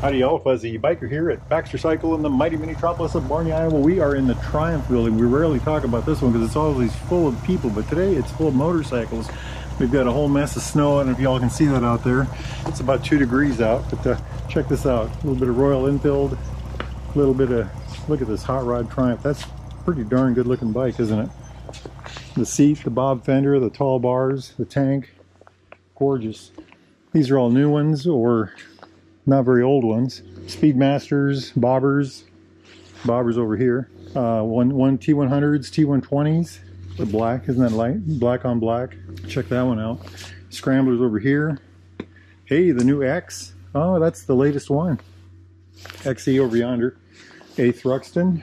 Howdy y'all, Fuzzy Biker here at Baxter Cycle in the mighty metropolis of Barney, Iowa. We are in the Triumph building. We rarely talk about this one because it's always full of people, but today it's full of motorcycles. We've got a whole mess of snow. I don't know if y'all can see that out there. It's about 2 degrees out, but check this out. A little bit of Royal Enfield, a little bit of, look at this hot rod Triumph. That's a pretty darn good looking bike, isn't it? The seat, the bob fender, the tall bars, the tank, gorgeous. These are all new ones or not very old ones. Speedmasters, bobbers over here. One T100s, T120s. The black, isn't that light? Black on black. Check that one out. Scramblers over here. Hey, the new X. Oh, that's the latest one. XE over yonder. A Thruxton.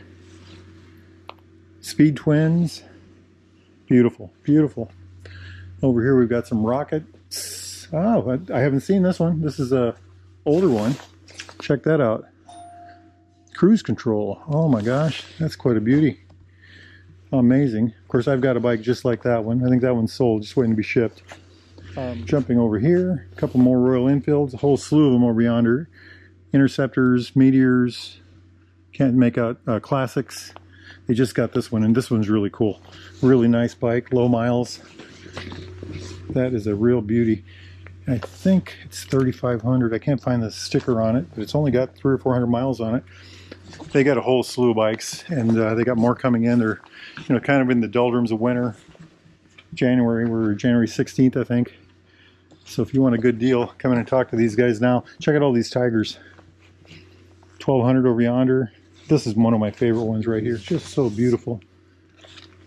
Speed Twins. Beautiful, beautiful. Over here we've got some rockets. Oh, I haven't seen this one. This is a older one. Check that out. Cruise control. Oh my gosh, that's quite a beauty. Amazing. Of course, I've got a bike just like that one. I think that one's sold, just waiting to be shipped. Jumping over here, a couple more Royal Enfields, a whole slew of them over yonder. Interceptors, Meteors, can't make out classics. They just got this one, and this one's really cool. Really nice bike, low miles. That is a real beauty. I think it's 3,500. I can't find the sticker on it, but it's only got 300 or 400 miles on it. They got a whole slew of bikes, and they got more coming in. They're, you know, kind of in the doldrums of winter. We're January 16th, I think. So if you want a good deal, come in and talk to these guys now. Check out all these Tigers. 1,200 over yonder. This is one of my favorite ones right here. It's just so beautiful.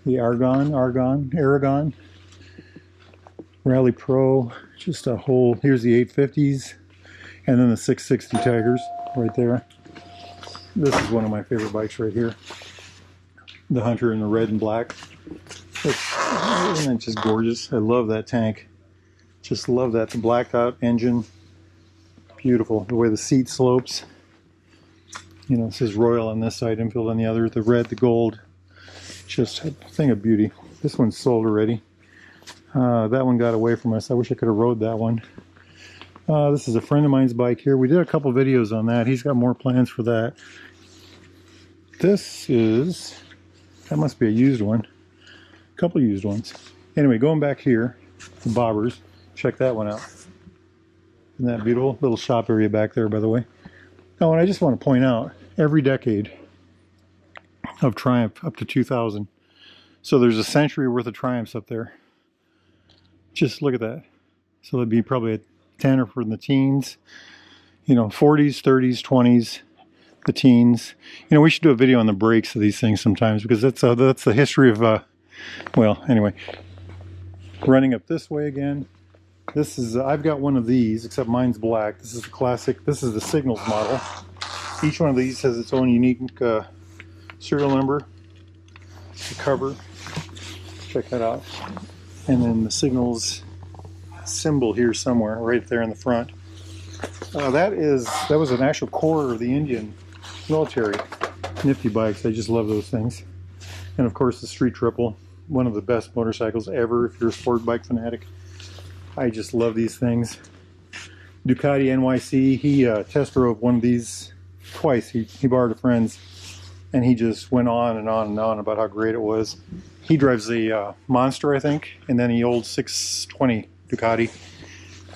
The Aragon. Rally Pro, just a whole, here's the 850s, and then the 660 Tigers right there. This is one of my favorite bikes right here. The Hunter in the red and black. Isn't it just gorgeous? I love that tank. Just love that. The blacked out engine. Beautiful. The way the seat slopes. You know, it says Royal on this side, Enfield on the other. The red, the gold. Just a thing of beauty. This one's sold already. That one got away from us. I wish I could have rode that one. This is a friend of mine's bike here. We did a couple videos on that. He's got more plans for that. This is, that must be a used one. A couple used ones. Anyway, going back here, the bobbers. Check that one out. Isn't that beautiful? Little shop area back there, by the way. Oh, and I just want to point out, every decade of Triumph up to 2000. So there's a century worth of Triumphs up there. Just look at that. So that'd be probably a tenner for the teens. You know, 40s, 30s, 20s, the teens. You know, we should do a video on the brakes of these things sometimes because that's the history of, well, anyway. Running up this way again. This is, I've got one of these, except mine's black. This is the classic, this is the Signals model. Each one of these has its own unique serial number. The cover. Check that out. And then the Signals symbol here somewhere, right there in the front. That was an actual core of the Indian military. Nifty bikes, I just love those things. And of course the Street Triple, one of the best motorcycles ever if you're a sport bike fanatic. I just love these things. Ducati NYC, he test drove one of these twice. He borrowed a friend's, and he just went on and on and on about how great it was. He drives the Monster, I think, and then the old 620 Ducati.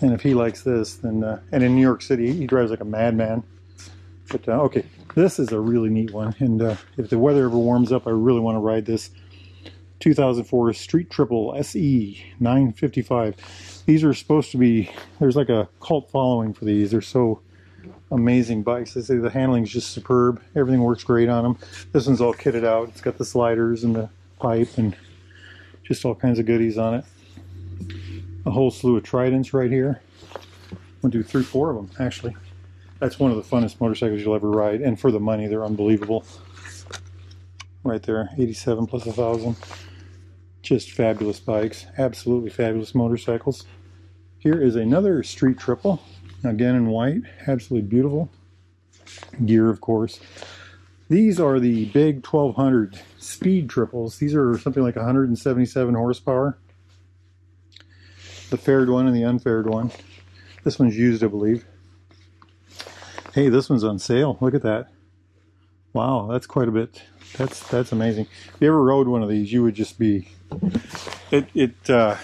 And if he likes this, then, and in New York City, he drives like a madman. But, okay, this is a really neat one. And if the weather ever warms up, I really want to ride this 2004 Street Triple SE 955. These are supposed to be, there's like a cult following for these. They're so amazing bikes. They say the handling's just superb. Everything works great on them. This one's all kitted out. It's got the sliders and the pipe and just all kinds of goodies on it. A whole slew of Tridents right here. 1, 2, 3, 4 of them actually. That's one of the funnest motorcycles you'll ever ride, and for the money they're unbelievable. Right there, 87 plus 1,000. Just fabulous bikes, absolutely fabulous motorcycles. Here is another Street Triple, again in white, absolutely beautiful. Gear, of course. These are the big 1200 speed triples. These are something like 177 horsepower. The faired one and the unfaired one. This one's used, I believe. Hey, this one's on sale. Look at that. Wow, that's quite a bit. That's amazing. If you ever rode one of these, you would just be... I don't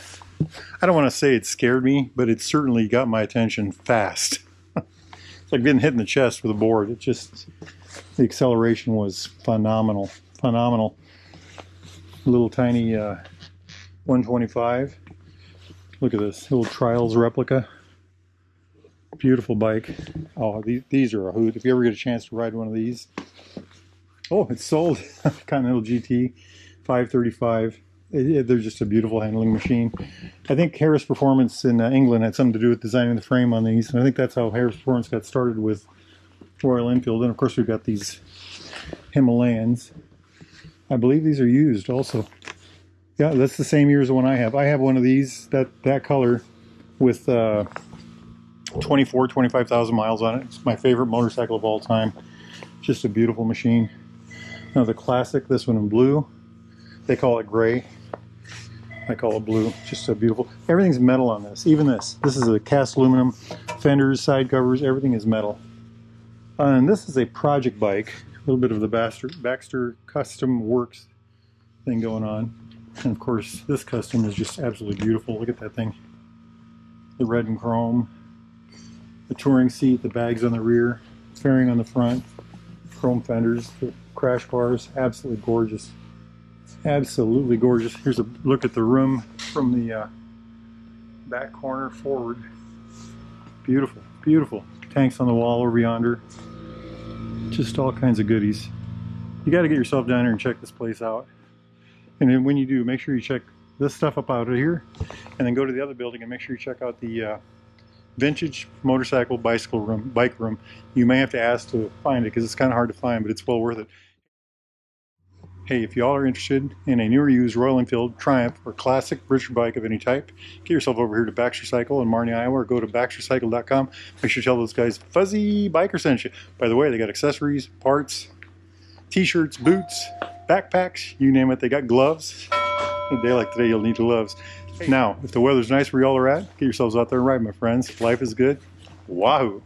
want to say it scared me, but it certainly got my attention fast. It's like getting hit in the chest with a board. It just... The acceleration was phenomenal. Phenomenal. Little tiny 125. Look at this. Little Trials replica. Beautiful bike. Oh, these are a hoot. If you ever get a chance to ride one of these. Oh, it's sold. Continental GT 535. They're just a beautiful handling machine. I think Harris Performance in England had something to do with designing the frame on these. And I think that's how Harris Performance got started with Royal Enfield. And of course we've got these Himalayans. I believe these are used also. Yeah, that's the same year as the one I have. I have one of these, that color, with 25,000 miles on it. It's my favorite motorcycle of all time. Just a beautiful machine. Now the classic, this one in blue. They call it gray. I call it blue. Just so beautiful. Everything's metal on this. Even this. This is a cast aluminum. Fenders, side covers, everything is metal. And this is a project bike. A little bit of the Baxter Custom Works thing going on. And of course, this custom is just absolutely beautiful. Look at that thing. The red and chrome. The touring seat, the bags on the rear, fairing on the front, chrome fenders, the crash bars, absolutely gorgeous. Absolutely gorgeous. Here's a look at the room from the back corner forward. Beautiful, beautiful. Tanks on the wall over yonder. Just all kinds of goodies. You got to get yourself down here and check this place out. And then when you do, make sure you check this stuff up out of here, and then go to the other building and make sure you check out the vintage motorcycle bike room. You may have to ask to find it because it's kind of hard to find, but it's well worth it. Hey, if y'all are interested in a new or used Royal Enfield, Triumph, or classic British bike of any type, get yourself over here to Baxter Cycle in Marnie, Iowa, or go to baxtercycle.com. Make sure you tell those guys Fuzzy Biker sent you. By the way, they got accessories, parts, t-shirts, boots, backpacks, you name it. They got gloves. A day like today, you'll need gloves. Now, if the weather's nice where y'all are at, get yourselves out there and ride, my friends. Life is good. Wahoo!